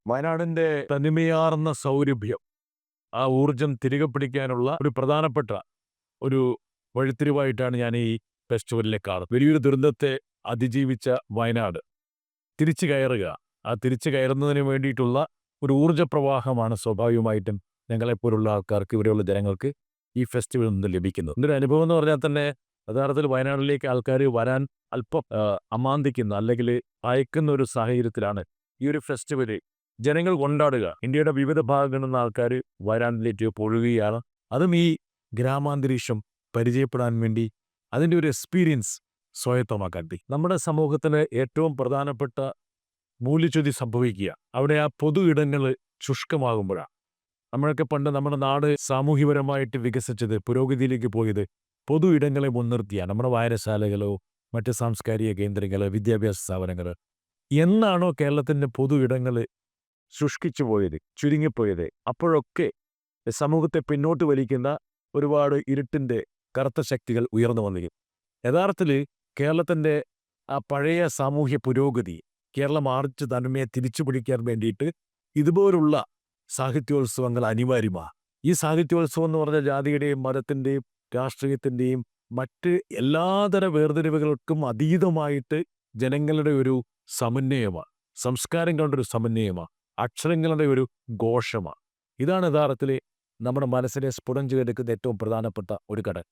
വയനാടിന്റെ തനിമയാർന്ന സൗരഭ്യം, ആ ഊർജം തിരികെ പിടിക്കാനുള്ള ഒരു പ്രധാനപ്പെട്ട ഒരു വഴിത്തിരിവായിട്ടാണ് ഞാൻ ഈ ഫെസ്റ്റിവലിനെ കാണുന്നത്. വലിയൊരു ദുരന്തത്തെ അതിജീവിച്ച വയനാട് തിരിച്ചു കയറുക, ആ തിരിച്ചു കയറുന്നതിന് വേണ്ടിയിട്ടുള്ള ഒരു ഊർജ്ജപ്രവാഹമാണ് സ്വാഭാവികമായിട്ടും ഞങ്ങളെപ്പോലുള്ള ആൾക്കാർക്ക്, ഇവിടെയുള്ള ജനങ്ങൾക്ക് ഈ ഫെസ്റ്റിവലിൽ നിന്ന് ലഭിക്കുന്നത്. എൻ്റെ ഒരു അനുഭവം എന്ന് പറഞ്ഞാൽ തന്നെ യഥാർത്ഥത്തിൽ വയനാട്ടിലേക്ക് ആൾക്കാർ വരാൻ അല്പം അമാന്തിക്കുന്ന അല്ലെങ്കിൽ ഭയക്കുന്ന ഒരു സാഹചര്യത്തിലാണ് ഈ ഒരു ഫെസ്റ്റിവല് ജനങ്ങൾ കൊണ്ടാടുക. ഇന്ത്യയുടെ വിവിധ ഭാഗങ്ങളിൽ നിന്ന് ആൾക്കാർ വയനാട്ടിലേക്ക് പൊഴുകുകയാണ്. അതും ഈ ഗ്രാമാന്തരീക്ഷം പരിചയപ്പെടാൻ വേണ്ടി, അതിൻ്റെ ഒരു എക്സ്പീരിയൻസ് സ്വായത്തമാക്കാൻ. നമ്മുടെ സമൂഹത്തിന് ഏറ്റവും പ്രധാനപ്പെട്ട മൂല്യച്യുതി സംഭവിക്കുക അവിടെ ആ പൊതു ഇടങ്ങൾ ശുഷ്കമാകുമ്പോഴാണ്. നമ്മളൊക്കെ പണ്ട് നമ്മുടെ നാട് സാമൂഹ്യപരമായിട്ട് വികസിച്ചത്, പുരോഗതിയിലേക്ക് പോയത് പൊതു ഇടങ്ങളെ മുൻനിർത്തിയാണ്. നമ്മുടെ വായനശാലകളോ മറ്റ് സാംസ്കാരിക കേന്ദ്രങ്ങൾ, വിദ്യാഭ്യാസ സ്ഥാപനങ്ങൾ. എന്നാണോ കേരളത്തിൻ്റെ പൊതു ഇടങ്ങൾ ശുഷ്കിച്ചു പോയത്, ചുരുങ്ങിപ്പോയത്, അപ്പോഴൊക്കെ സമൂഹത്തെ പിന്നോട്ട് വലിക്കുന്ന ഒരുപാട് ഇരുട്ടിൻ്റെ കറുത്ത ശക്തികൾ ഉയർന്നു വന്നിരിക്കും. യഥാർത്ഥത്തിൽ കേരളത്തിൻ്റെ ആ പഴയ സാമൂഹ്യ പുരോഗതി, കേരളം ആർജിച്ച തന്മയെ തിരിച്ചു പിടിക്കാൻ വേണ്ടിയിട്ട് ഇതുപോലുള്ള സാഹിത്യോത്സവങ്ങൾ അനിവാര്യമാണ്. ഈ സാഹിത്യോത്സവം എന്ന് പറഞ്ഞാൽ ജാതിയുടെയും മതത്തിൻ്റെയും രാഷ്ട്രീയത്തിൻ്റെയും മറ്റ് എല്ലാതര വേർതിരിവുകൾക്കും അതീതമായിട്ട് ജനങ്ങളുടെ ഒരു സമന്വയമാണ്, സംസ്കാരങ്ങളുടെ ഒരു സമന്വയമാണ്, അക്ഷരങ്ങളുടെ ഒരു ഘോഷമാണ്. ഇതാണ് യഥാർത്ഥത്തിൽ നമ്മുടെ മനസ്സിനെ സ്ഫുടം ചെയ്തെടുക്കുന്ന ഏറ്റവും പ്രധാനപ്പെട്ട ഒരു ഘടകം.